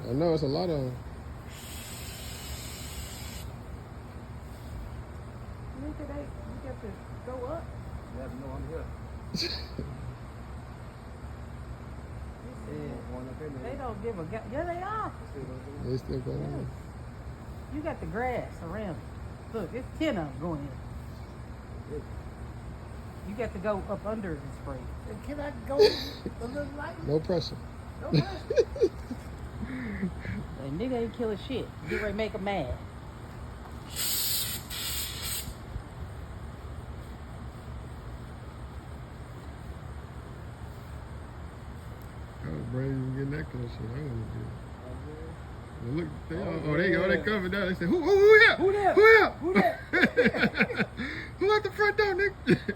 I know it's a lot of them. Look at that. You got to go up. You have to know I'm here. They don't give a god. Yeah, they are. They still going on. You got the grass around it. Look, it's 10 of them going in. You got to go up under and spray. And can I go a little light? No pressure. No pressure. That nigga ain't killing shit. Get ready to make 'em mad. I was brave even getting that close shit. I want to do it. Well, look, they covered that. They said, who here? Who there? Who here? Who there? Who at the front door, nigga?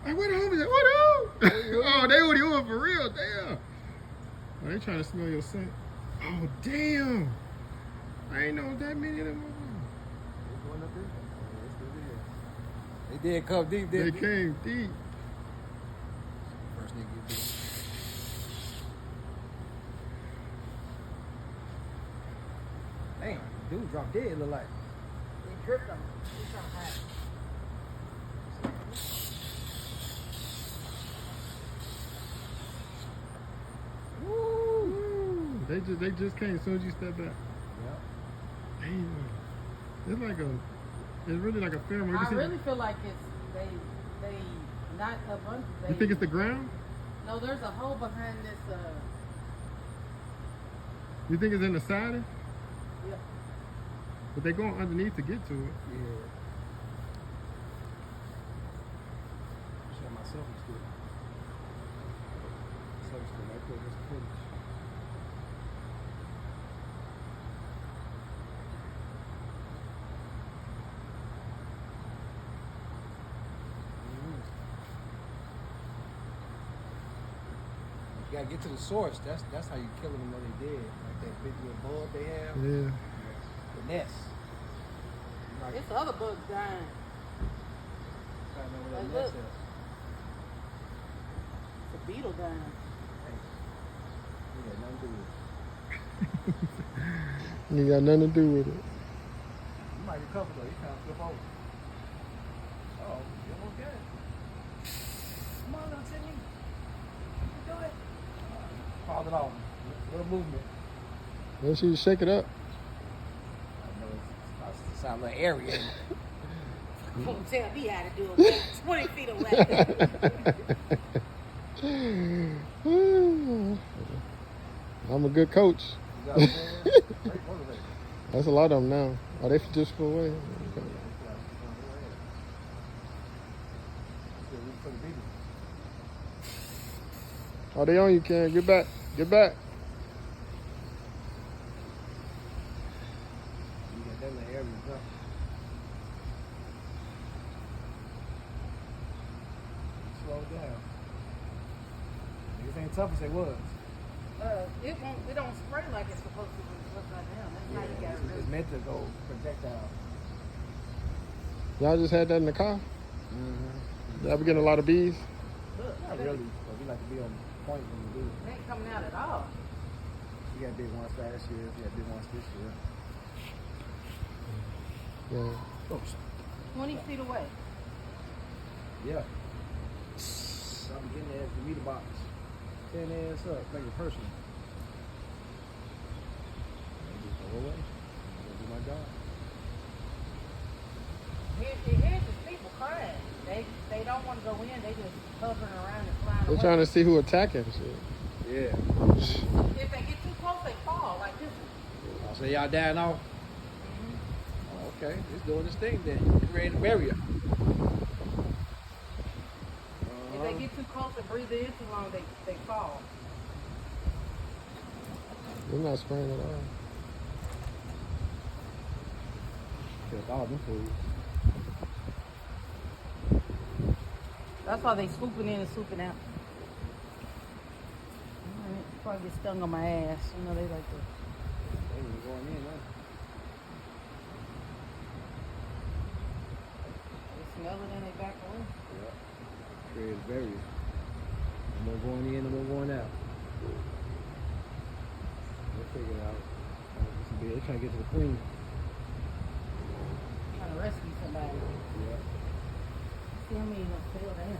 I went home and said, what oh, they were doing for real, damn. Oh, they trying to smell your scent. Oh, damn. I ain't know that many of them. They did come deep, didn't They came deep. First nigga you did. Damn, dude dropped dead, look like. They dripped on him. He's trying to hide. Woo. They just came as soon as you step back. Yeah. Damn. It's really like a film. I really feel like it's they not up under. You think it's the ground? No, there's a hole behind this. You think it's in the siding? Yeah. But they going underneath to get to it. Yeah. Show myself and still. Self-still, I put this footage. You gotta get to the source. That's how you kill them when they dead. Like that big little bug they have. Yeah. The nest. Like, It's other bugs dying. trying to remember Like, that nest look. is. The beetle dying. Hey, you got nothing to do with it. You got nothing to do with it. You might recover though. You kind of flip over. Oh, you're okay. Come on, little Timmy. You do it. Pause it off. Little movement. Make sure you shake it up. I know it sounds like area. Don't tell me how to do it. 20 feet away. I'm a good coach. You got what I'm saying? Great motivator. That's a lot of them now. Are they just full away? Okay. Oh, they on you, Ken. Get back. Get back. You got that little area up. Slow down. Niggas ain't tough as they was. It don't spray like it's supposed to when it's upside down. That's how you got it. It's meant to go projectile. Y'all just had that in the car? Mm-hmm. Y'all be getting a lot of bees? Look, Not really, but we like to be on point when we do it. They ain't coming out at all. We got big ones last year, we got big ones this year. Yeah. Oops. 20 feet away. Yeah. So I'm getting there to read the box. Tearing their ass up, make it personal. I just go away. Go do my job. Here's the people crying. They don't want to go in. They just hovering around and flying They're away. trying to see who attacking shit. Yeah. If they get too close, they fall like this one. I'll say y'all dying off. Oh, okay, it's doing this thing then. It's ready to bury you. If they get too close and breathe in too long, they fall. They're not spraying at all. Killed all them fools. That's why they swooping in and swooping out. Probably get stung on my ass. You know they like to. They ain't going in now. They smell it and they back away. Yeah. Create a barrier. No more going in, no more going out. figure it out. They're trying to get to the queen. Trying to rescue somebody. Yeah. See how many gonna fail down.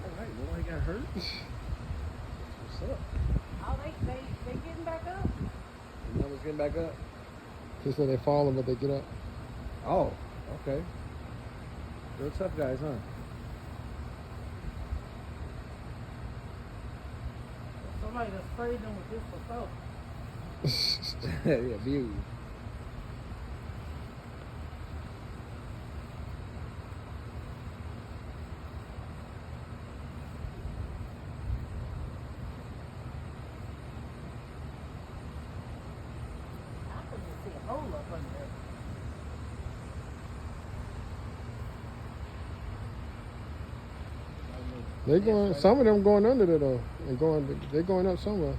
All right, nobody got hurt. What's up? Oh, they getting back up. The numbers getting back up? They said they falling, but they get up. Oh, okay. They're tough guys, huh? Somebody that sprayed them with this before. Yeah, views. I could just see a hole up under there. They going. Some of them going under there though, and going. They're going up somewhere.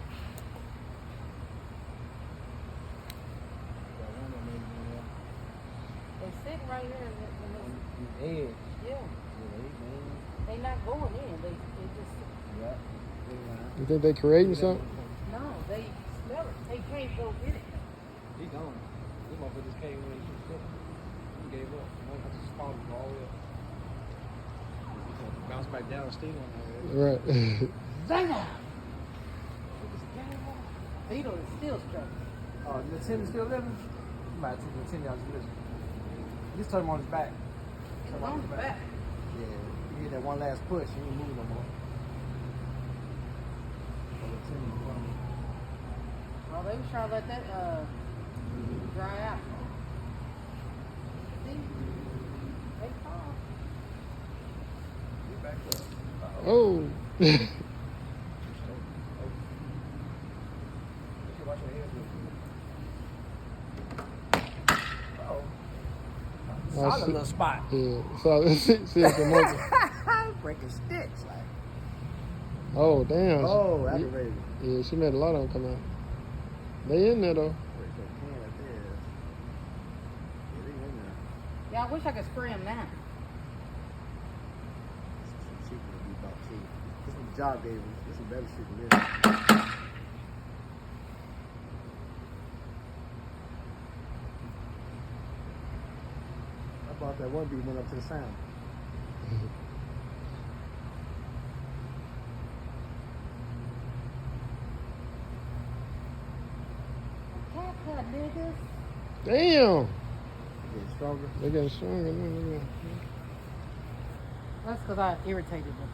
They sitting right here in the Edge. yeah. They not going in. They just Yeah. You think they creating something? no. They smell it. They can't go get it. He gone. This motherfucker just came when he gave up. One just spawned all the way up. Bounce back down and steal on Right. Zang! Beetle is still struggling. the Tim is still living? You might take the Tim out to listen. Just turn him on his back. It's on the back. Yeah. You get that one last push, he ain't moving no more. Well, they was trying to let that dry out. See? They fall. Get back up. Oh. Watch your head. Oh, Solid shit. little spot. Yeah. So see if the monkey. Breaking sticks. Like. Oh damn. Oh, aggravated. Yeah, she made a lot of them come out. They in there though. Break that can right there. Yeah, they in there. Yeah, I wish I could spray them now. Some shit gonna be about too. This is the job gave him. This is better shit than this. I thought that one beat went up to the sound. Haircut, niggas. Damn. Getting stronger. They're getting stronger. Look at that. That's because I irritated them.